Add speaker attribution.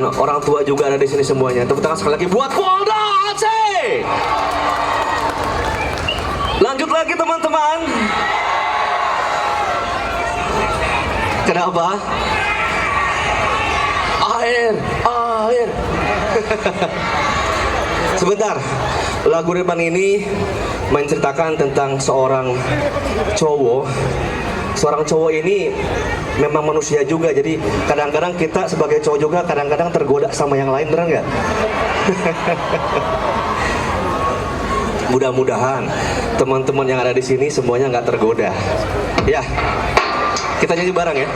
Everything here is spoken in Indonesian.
Speaker 1: Orang tua juga ada di sini semuanya. Tepuk tangan sekali lagi buat Polda Aceh. Lanjut lagi teman-teman. Kenapa? Air. Sebentar. Lagu depan ini menceritakan tentang seorang cowok. Seorang cowok ini memang manusia juga, jadi kadang-kadang kita sebagai cowok juga kadang-kadang tergoda sama yang lain, bener nggak? Mudah-mudahan teman-teman yang ada di sini semuanya nggak tergoda. Ya, kita nyanyi bareng ya.